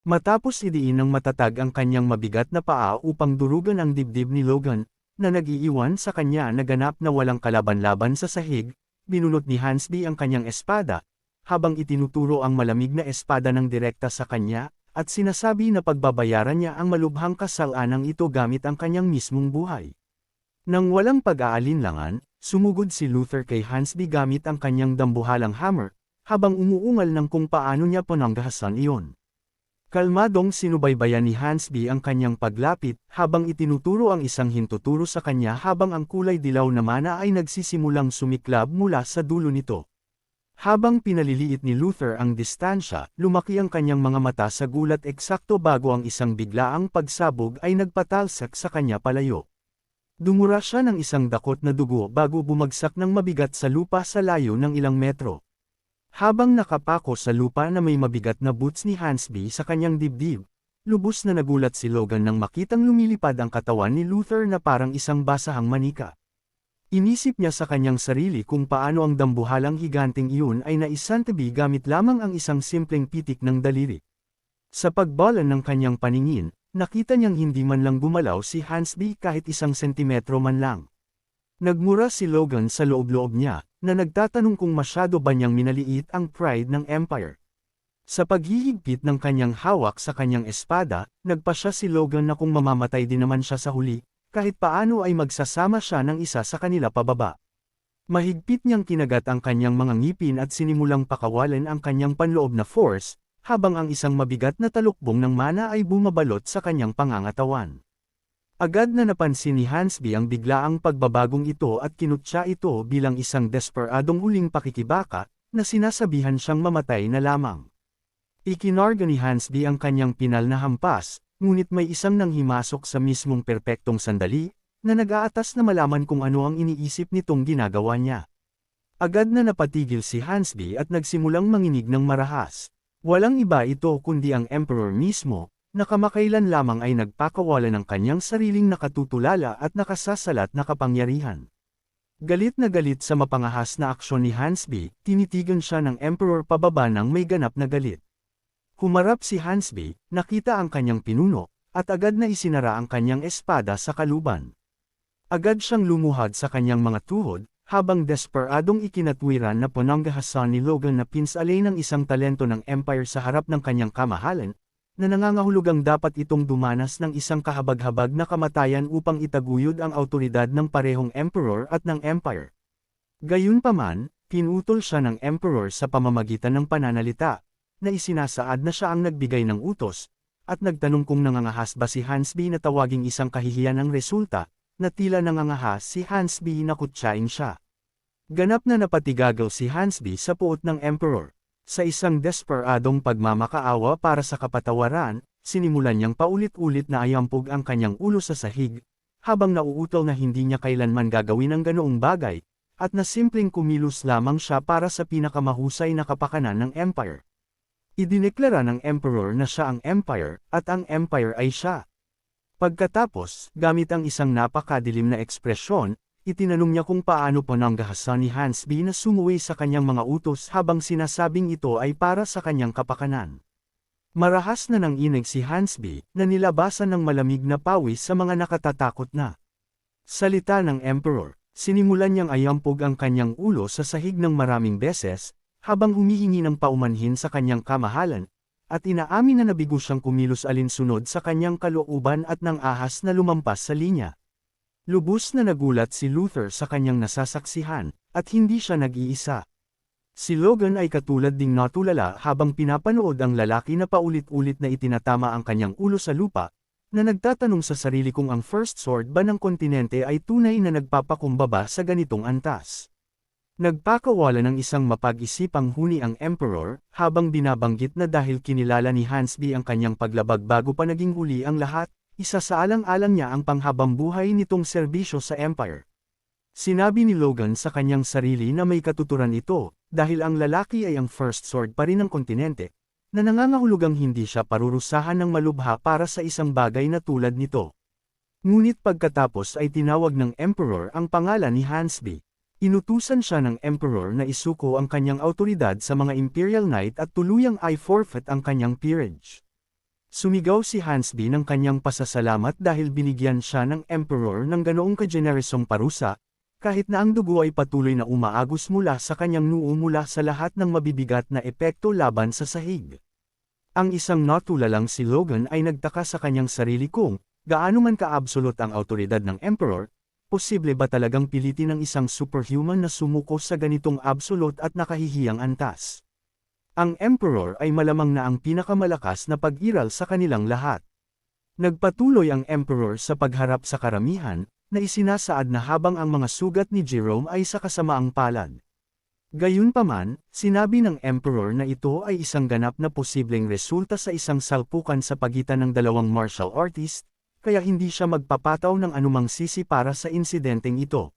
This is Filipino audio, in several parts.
Matapos idiin ng matatag ang kanyang mabigat na paa upang durugan ang dibdib ni Logan, na nag-iiwan sa kanya na ganap na walang kalaban-laban sa sahig, binunot ni Hansby ang kanyang espada, habang itinuturo ang malamig na espada ng direkta sa kanya, at sinasabi na pagbabayaran niya ang malubhang kasalanang ito gamit ang kanyang mismong buhay. Nang walang pag-aalinlangan, sumugod si Luther kay Hansby gamit ang kanyang dambuhalang hammer, habang umuungal ng kung paano niya pananggahasan iyon. Kalmadong sinubaybayan ni Hansby ang kanyang paglapit habang itinuturo ang isang hintuturo sa kanya habang ang kulay dilaw na mana ay nagsisimulang sumiklab mula sa dulo nito. Habang pinaliliit ni Luther ang distansya, lumaki ang kanyang mga mata sa gulat eksakto bago ang isang biglaang pagsabog ay nagpatalsak sa kanya palayo. Dumura siya ng isang dakot na dugo bago bumagsak ng mabigat sa lupa sa layo ng ilang metro. Habang nakapako sa lupa na may mabigat na boots ni Hansby sa kanyang dibdib, lubos na nagulat si Logan nang makitang lumilipad ang katawan ni Luther na parang isang basahang manika. Inisip niya sa kanyang sarili kung paano ang dambuhalang higanting iyon ay naisantabi gamit lamang ang isang simpleng pitik ng daliri. Sa pagbalan ng kanyang paningin, nakita niyang hindi man lang gumalaw si Hansby kahit 1 sentimetro man lang. Nagmura si Logan sa loob-loob niya, na nagtatanong kung masyado ba niyang minaliit ang pride ng Empire. Sa paghihigpit ng kanyang hawak sa kanyang espada, nagpasya si Logan na kung mamamatay din naman siya sa huli, kahit paano ay magsasama siya ng isa sa kanila pababa. Mahigpit niyang kinagat ang kanyang mga ngipin at sinimulang pakawalan ang kanyang panloob na force, habang ang isang mabigat na talukbong ng mana ay bumabalot sa kanyang pangangatawan. Agad na napansin ni Hansby ang biglaang pagbabagong ito at kinutya ito bilang isang desperadong huling pakikibaka, na sinasabihan siyang mamatay na lamang. Ikinarga ni Hansby ang kanyang pinal na hampas, ngunit may isang nanghimasok sa mismong perpektong sandali, na nag-aatas na malaman kung ano ang iniisip nitong ginagawa niya. Agad na napatigil si Hansby at nagsimulang manginig ng marahas. Walang iba ito kundi ang Emperor mismo, na kamakailan lamang ay nagpakawala ng kanyang sariling nakatutulala at nakasasalat na kapangyarihan. Galit na galit sa mapangahas na aksyon ni Hansby, tinitigan siya ng Emperor pababa ng may ganap na galit. Humarap si Hansby, nakita ang kanyang pinuno, at agad na isinara ang kanyang espada sa kaluban. Agad siyang lumuhad sa kanyang mga tuhod, habang desperadong ikinatwiran na pananggahasan ni Logan na pinsalay ng isang talento ng Empire sa harap ng kanyang kamahalan, na nangangahulugang dapat itong dumanas ng isang kahabag-habag na kamatayan upang itaguyod ang awtoridad ng parehong Emperor at ng Empire. Gayunpaman, pinutol siya ng Emperor sa pamamagitan ng pananalita, na isinasaad na siya ang nagbigay ng utos, at nagtanong kung nangangahas ba si Hansby na tawaging isang kahihiyan ang resulta, na tila nangangahas si Hansby na kutsain siya. Ganap na napatigagaw si Hansby sa puot ng Emperor. Sa isang desperadong pagmamakaawa para sa kapatawaran, sinimulan niyang paulit-ulit na ayampog ang kanyang ulo sa sahig, habang nauutol na hindi niya kailanman gagawin ang ganoong bagay, at na simpleng kumilos lamang siya para sa pinakamahusay na kapakanan ng Empire. Idineklara ng Emperor na siya ang Empire, at ang Empire ay siya. Pagkatapos, gamit ang isang napakadilim na ekspresyon, itinanong niya kung paano pananggahasan ni Hansby na sumuwi sa kanyang mga utos habang sinasabing ito ay para sa kanyang kapakanan. Marahas na nanginig si Hansby, na nilabasan ng malamig na pawis sa mga nakatatakot na salita ng Emperor. Sinimulan niyang ayampog ang kanyang ulo sa sahig ng maraming beses, habang humihingi ng paumanhin sa kanyang kamahalan, at inaamin na nabigo siyang kumilos alinsunod sa kanyang kalooban at nang ahas na lumampas sa linya. Lubos na nagulat si Luther sa kanyang nasasaksihan, at hindi siya nag-iisa. Si Logan ay katulad ding natulala habang pinapanood ang lalaki na paulit-ulit na itinatama ang kanyang ulo sa lupa, na nagtatanong sa sarili kung ang First Sword ba ng kontinente ay tunay na nagpapakumbaba sa ganitong antas. Nagpakawala ng isang mapag-isipang huni ang Emperor, habang binabanggit na dahil kinilala ni Hansby ang kanyang paglabag bago pa naging huli ang lahat, isa sa alang-alang niya ang panghabang buhay nitong serbisyo sa Empire. Sinabi ni Logan sa kanyang sarili na may katuturan ito, dahil ang lalaki ay ang First Sword pa rin ng kontinente, na nangangahulugang hindi siya parurusahan ng malubha para sa isang bagay na tulad nito. Ngunit pagkatapos ay tinawag ng Emperor ang pangalan ni Hansby. Inutusan siya ng Emperor na isuko ang kanyang awtoridad sa mga Imperial Knight at tuluyang i-forfeit ang kanyang peerage. Sumigaw si Hansby ng kanyang pasasalamat dahil binigyan siya ng Emperor ng ganoong kajeneresong parusa, kahit na ang dugo ay patuloy na umaagos mula sa kanyang noo mula sa lahat ng mabibigat na epekto laban sa sahig. Ang isang natulalang si Logan ay nagtaka sa kanyang sarili kung, gaano man ka-absolute ang awtoridad ng Emperor, posible ba talagang pilitin ng isang superhuman na sumuko sa ganitong absolute at nakahihiyang antas? Ang Emperor ay malamang na ang pinakamalakas na pag-iral sa kanilang lahat. Nagpatuloy ang Emperor sa pagharap sa karamihan, na isinasaad na habang ang mga sugat ni Jerome ay sa kasamaang palad. Gayunpaman, sinabi ng Emperor na ito ay isang ganap na posibleng resulta sa isang salpukan sa pagitan ng dalawang martial artist, kaya hindi siya magpapataw ng anumang sisi para sa insidenteng ito.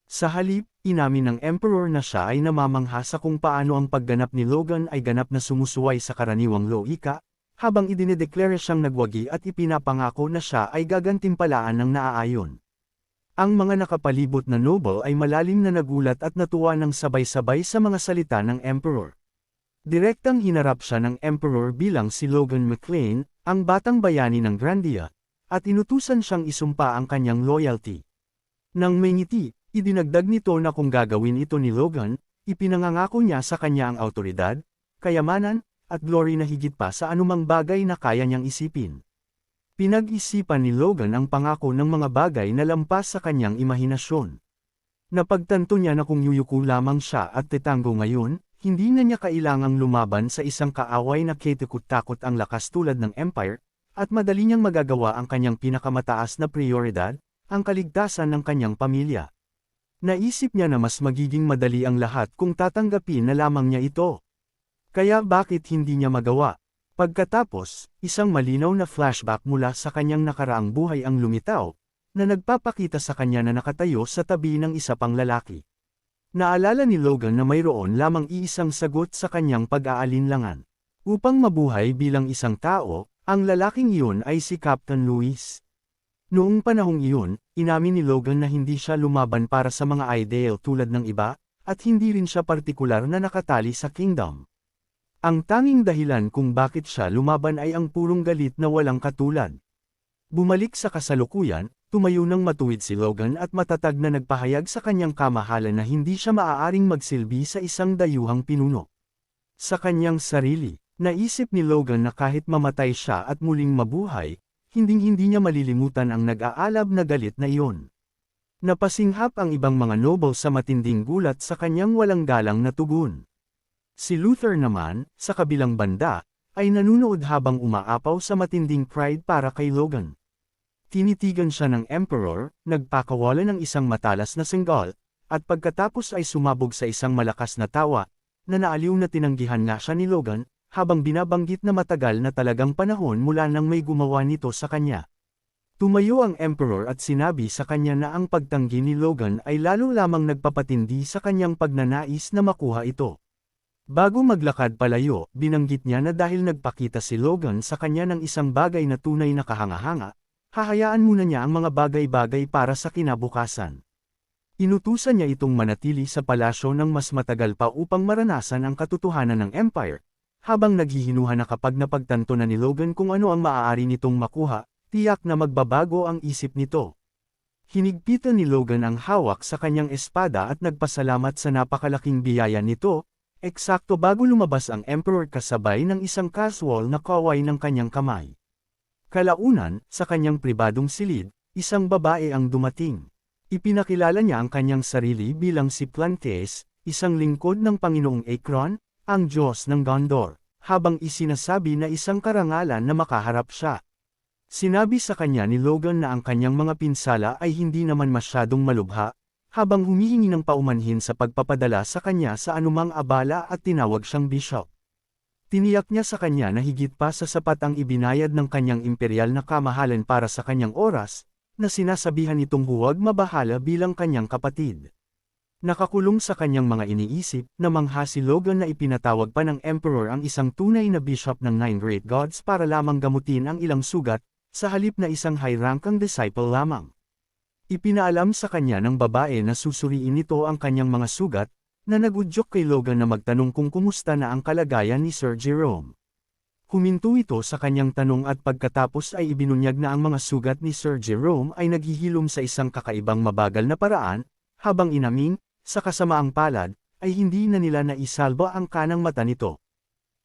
Sa halip, inamin ng Emperor na siya ay namamangha sa kung paano ang pagganap ni Logan ay ganap na sumusuway sa karaniwang loika, habang idinedeklara siyang nagwagi at ipinapangako na siya ay gagantimpalaan ng naaayon. Ang mga nakapalibot na noble ay malalim na nagulat at natuwa ng sabay-sabay sa mga salita ng Emperor. Direktang hinarap siya ng Emperor bilang si Logan McLean, ang batang bayani ng Grandia, at inutusan siyang isumpa ang kanyang loyalty. Nang may ngiti, idinagdag nito na kung gagawin ito ni Logan, ipinangangako niya sa kanya ang awtoridad, kayamanan, at glory na higit pa sa anumang bagay na kaya niyang isipin. Pinag-isipan ni Logan ang pangako ng mga bagay na lampas sa kanyang imahinasyon. Napagtanto niya na kung yuyuko lamang siya at tetanggo ngayon, hindi na niya kailangang lumaban sa isang kaaway na ketekot-takot ang lakas tulad ng Empire, at madali niyang magagawa ang kanyang pinakamataas na prioridad, ang kaligtasan ng kanyang pamilya. Naisip niya na mas magiging madali ang lahat kung tatanggapin na lamang niya ito. Kaya bakit hindi niya magawa? Pagkatapos, isang malinaw na flashback mula sa kanyang nakaraang buhay ang lumitaw, na nagpapakita sa kanya na nakatayo sa tabi ng isa pang lalaki. Naalala ni Logan na mayroon lamang iisang sagot sa kanyang pag-aalinlangan. Upang mabuhay bilang isang tao, ang lalaking iyon ay si Captain Louis. Noong panahong iyon, inamin ni Logan na hindi siya lumaban para sa mga ideal tulad ng iba, at hindi rin siya partikular na nakatali sa kingdom. Ang tanging dahilan kung bakit siya lumaban ay ang purong galit na walang katulad. Bumalik sa kasalukuyan, tumayo ng matuwid si Logan at matatag na nagpahayag sa kanyang kamahalan na hindi siya maaaring magsilbi sa isang dayuhang pinuno. Sa kanyang sarili, naisip ni Logan na kahit mamatay siya at muling mabuhay, hinding-hindi niya malilimutan ang nag-aalab na galit na iyon. Napasinghap ang ibang mga noble sa matinding gulat sa kanyang walang galang na tugon. Si Luther naman, sa kabilang banda, ay nanunood habang umaapaw sa matinding pride para kay Logan. Tinitigan siya ng Emperor, nagpakawalan ng isang matalas na senggal, at pagkatapos ay sumabog sa isang malakas na tawa, na naaliw na tinanggihan nga siya ni Logan, habang binabanggit na matagal na talagang panahon mula nang may gumawa nito sa kanya. Tumayo ang Emperor at sinabi sa kanya na ang pagtanggi ni Logan ay lalo lamang nagpapatindi sa kanyang pagnanais na makuha ito. Bago maglakad palayo, binanggit niya na dahil nagpakita si Logan sa kanya ng isang bagay na tunay na kahanga-hanga, hahayaan muna niya ang mga bagay-bagay para sa kinabukasan. Inutusan niya itong manatili sa palasyo ng mas matagal pa upang maranasan ang katotohanan ng Empire. Habang naghihinuha na kapag napagtanto na ni Logan kung ano ang maaari nitong makuha, tiyak na magbabago ang isip nito. Hinigpitan ni Logan ang hawak sa kanyang espada at nagpasalamat sa napakalaking biyaya nito, eksakto bago lumabas ang Emperor kasabay ng isang casual na kaway ng kanyang kamay. Kalaunan, sa kanyang pribadong silid, isang babae ang dumating. Ipinakilala niya ang kanyang sarili bilang si Plantes, isang lingkod ng Panginoong Akron, ang Diyos ng Gondor, habang isinasabi na isang karangalan na makaharap siya. Sinabi sa kanya ni Logan na ang kanyang mga pinsala ay hindi naman masyadong malubha, habang humihingi ng paumanhin sa pagpapadala sa kanya sa anumang abala at tinawag siyang bishop. Tiniyak niya sa kanya na higit pa sa sapat ang ibinayad ng kanyang imperial na kamahalan para sa kanyang oras, na sinasabihan itong huwag mabahala bilang kanyang kapatid. Nakakulong sa kanyang mga iniisip, namangha si Logan na ipinatawag pa ng Emperor ang isang tunay na bishop ng Nine Great Gods para lamang gamutin ang ilang sugat, sa halip na isang high-rankang disciple lamang. Ipinaalam sa kanya ng babae na susuriin nito ang kanyang mga sugat, na nagudyok kay Logan na magtanong kung kumusta na ang kalagayan ni Sir Jerome. Huminto ito sa kanyang tanong at pagkatapos ay ibinunyag na ang mga sugat ni Sir Jerome ay naghihilom sa isang kakaibang mabagal na paraan, habang inaming, sa kasamaang palad, ay hindi na nila naisalba ang kanang mata nito.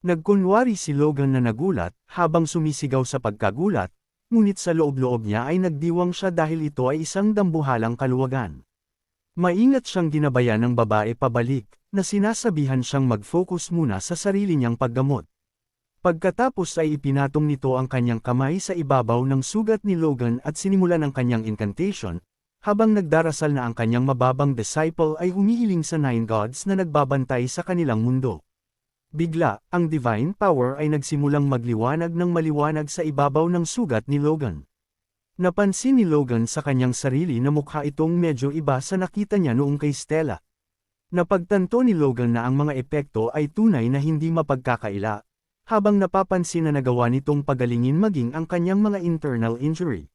Nagkunwari si Logan na nagulat, habang sumisigaw sa pagkagulat, ngunit sa loob-loob niya ay nagdiwang siya dahil ito ay isang dambuhalang kaluwagan. Maingat siyang ginabayan ng babae pabalik, na sinasabihan siyang mag-focus muna sa sarili niyang paggamot. Pagkatapos ay ipinatong nito ang kanyang kamay sa ibabaw ng sugat ni Logan at sinimulan ang kanyang incantation, habang nagdarasal na ang kanyang mababang disciple ay humihiling sa Nine Gods na nagbabantay sa kanilang mundo. Bigla, ang divine power ay nagsimulang magliwanag ng maliwanag sa ibabaw ng sugat ni Logan. Napansin ni Logan sa kanyang sarili na mukha itong medyo iba sa nakita niya noong kay Stella. Napagtanto ni Logan na ang mga epekto ay tunay na hindi mapagkakaila, habang napapansin na nagawa nitong pagalingin maging ang kanyang mga internal injury.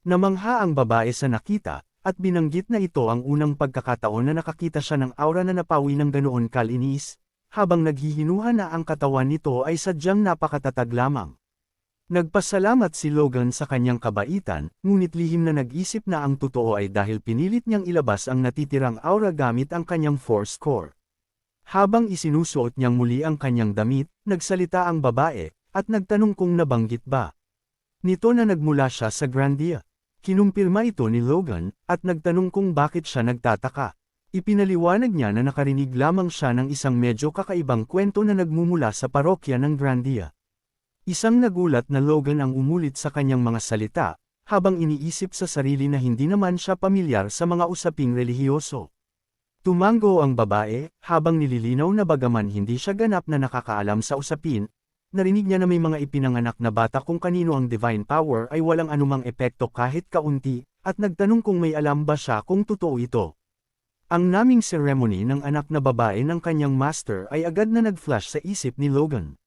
Namangha ang babae sa nakita, at binanggit na ito ang unang pagkakataon na nakakita siya ng aura na napawi ng ganoon kalinis, habang naghihinuha na ang katawan nito ay sadyang napakatatag lamang. Nagpasalamat si Logan sa kanyang kabaitan, ngunit lihim na nag-isip na ang totoo ay dahil pinilit niyang ilabas ang natitirang aura gamit ang kanyang force core. Habang isinusuot niyang muli ang kanyang damit, nagsalita ang babae, at nagtanong kung nabanggit ba nito na nagmula siya sa Grandia. Kinumpirma ito ni Logan, at nagtanong kung bakit siya nagtataka. Ipinaliwanag niya na nakarinig lamang siya ng isang medyo kakaibang kwento na nagmumula sa parokya ng Grandia. Isang nagulat na Logan ang umulit sa kanyang mga salita, habang iniisip sa sarili na hindi naman siya pamilyar sa mga usaping relihiyoso. Tumango ang babae, habang nililinaw na bagaman hindi siya ganap na nakakaalam sa usapin, narinig niya na may mga ipinanganak na bata kung kanino ang divine power ay walang anumang epekto kahit kaunti, at nagtanong kung may alam ba siya kung totoo ito. Ang naming ceremony ng anak na babae ng kanyang master ay agad na nag-flash sa isip ni Logan.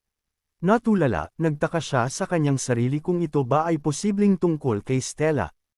Natulala, nagtaka siya sa kanyang sarili kung ito ba ay posibleng tungkol kay Stella,